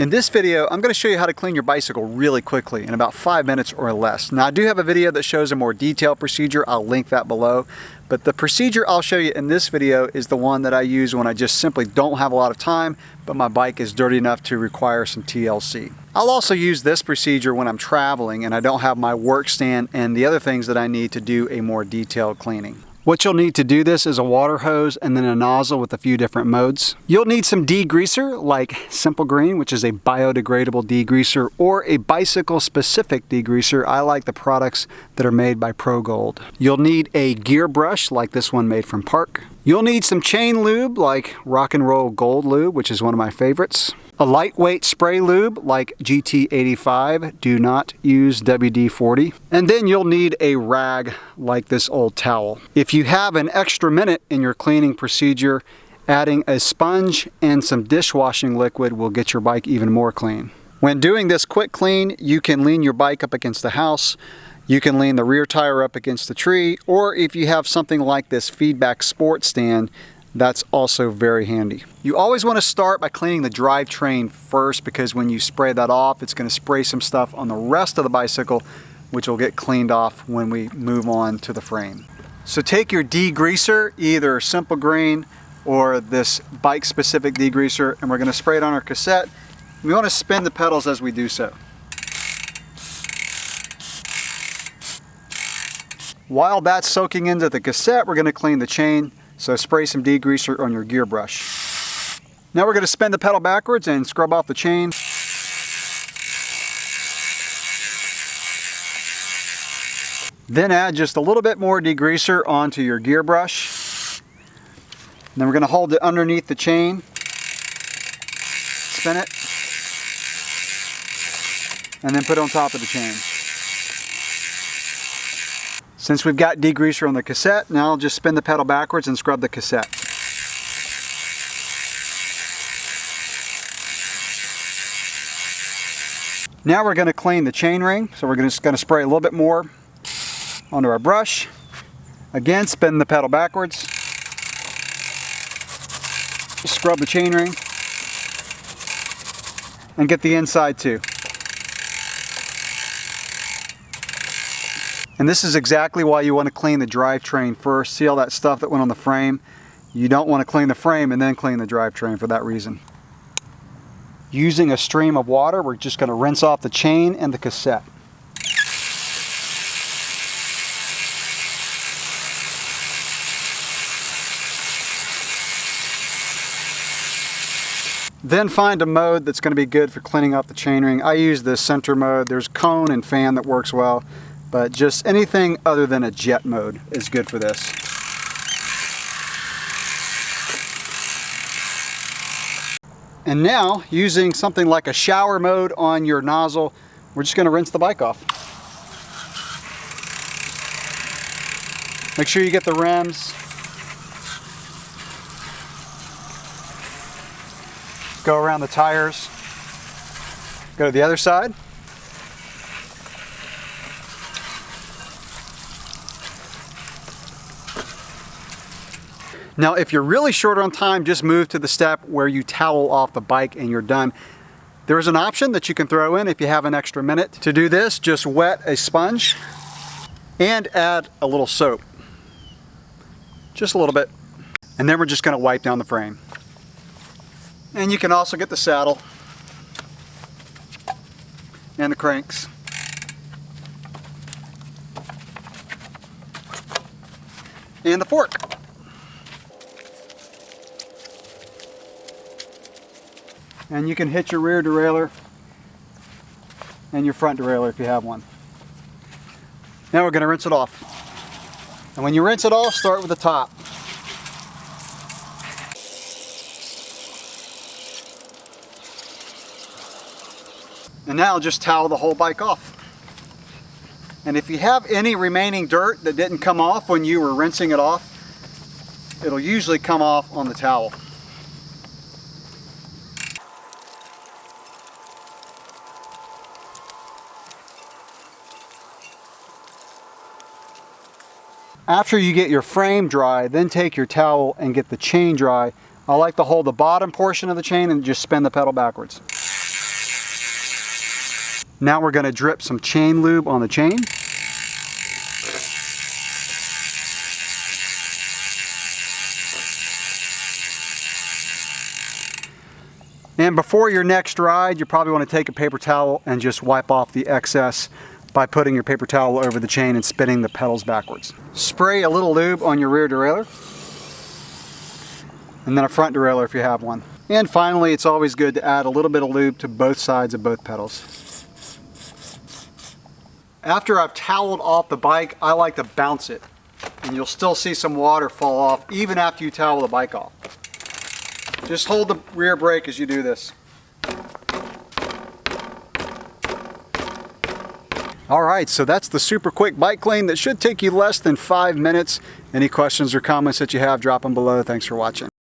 In this video, I'm going to show you how to clean your bicycle really quickly in about 5 minutes or less. Now I do have a video that shows a more detailed procedure. I'll link that below. But the procedure I'll show you in this video is the one that I use when I just simply don't have a lot of time, but my bike is dirty enough to require some TLC. I'll also use this procedure when I'm traveling and I don't have my work stand and the other things that I need to do a more detailed cleaning. What you'll need to do this is a water hose and then a nozzle with a few different modes. You'll need some degreaser like Simple Green, which is a biodegradable degreaser, or a bicycle specific degreaser. I like the products that are made by Pro Gold. You'll need a gear brush like this one made from Park. You'll need some chain lube like Rock and Roll Gold Lube, which is one of my favorites. A lightweight spray lube like GT85, do not use WD-40. And then you'll need a rag like this old towel. If you have an extra minute in your cleaning procedure, adding a sponge and some dishwashing liquid will get your bike even more clean. When doing this quick clean, you can lean your bike up against the house, you can lean the rear tire up against the tree, or if you have something like this feedback sport stand, that's also very handy. You always want to start by cleaning the drivetrain first, because when you spray that off, it's going to spray some stuff on the rest of the bicycle, which will get cleaned off when we move on to the frame. So take your degreaser, either Simple Green or this bike specific degreaser, and we're going to spray it on our cassette. We want to spin the pedals as we do so. While that's soaking into the cassette, we're going to clean the chain. So spray some degreaser on your gear brush. Now we're going to spin the pedal backwards and scrub off the chain. Then add just a little bit more degreaser onto your gear brush. And then we're going to hold it underneath the chain. Spin it. And then put it on top of the chain. Since we've got degreaser on the cassette, now I'll just spin the pedal backwards and scrub the cassette. Now we're going to clean the chain ring, so we're just going to spray a little bit more onto our brush. Again, spin the pedal backwards. Scrub the chain ring. And get the inside too. And this is exactly why you want to clean the drivetrain first. See all that stuff that went on the frame? You don't want to clean the frame and then clean the drivetrain for that reason. Using a stream of water, we're just going to rinse off the chain and the cassette. Then find a mode that's going to be good for cleaning up the chainring. I use the center mode. There's cone and fan that works well. But just anything other than a jet mode is good for this. And now, using something like a shower mode on your nozzle, we're just going to rinse the bike off. Make sure you get the rims. Go around the tires. Go to the other side. Now, if you're really short on time, just move to the step where you towel off the bike and you're done. There's an option that you can throw in if you have an extra minute. To do this, just wet a sponge and add a little soap. Just a little bit. And then we're just going to wipe down the frame. And you can also get the saddle and the cranks. And the fork. And you can hit your rear derailleur and your front derailleur if you have one. Now we're going to rinse it off. And when you rinse it off, start with the top. And now just towel the whole bike off. And if you have any remaining dirt that didn't come off when you were rinsing it off, it'll usually come off on the towel. After you get your frame dry, then take your towel and get the chain dry. I like to hold the bottom portion of the chain and just spin the pedal backwards. Now we're going to drip some chain lube on the chain. And before your next ride, you probably want to take a paper towel and just wipe off the excess by putting your paper towel over the chain and spinning the pedals backwards. Spray a little lube on your rear derailleur, and then a front derailleur if you have one. And finally, it's always good to add a little bit of lube to both sides of both pedals. After I've toweled off the bike, I like to bounce it, and you'll still see some water fall off even after you towel the bike off. Just hold the rear brake as you do this. Alright, so that's the super quick bike clean that should take you less than 5 minutes. Any questions or comments that you have, drop them below. Thanks for watching.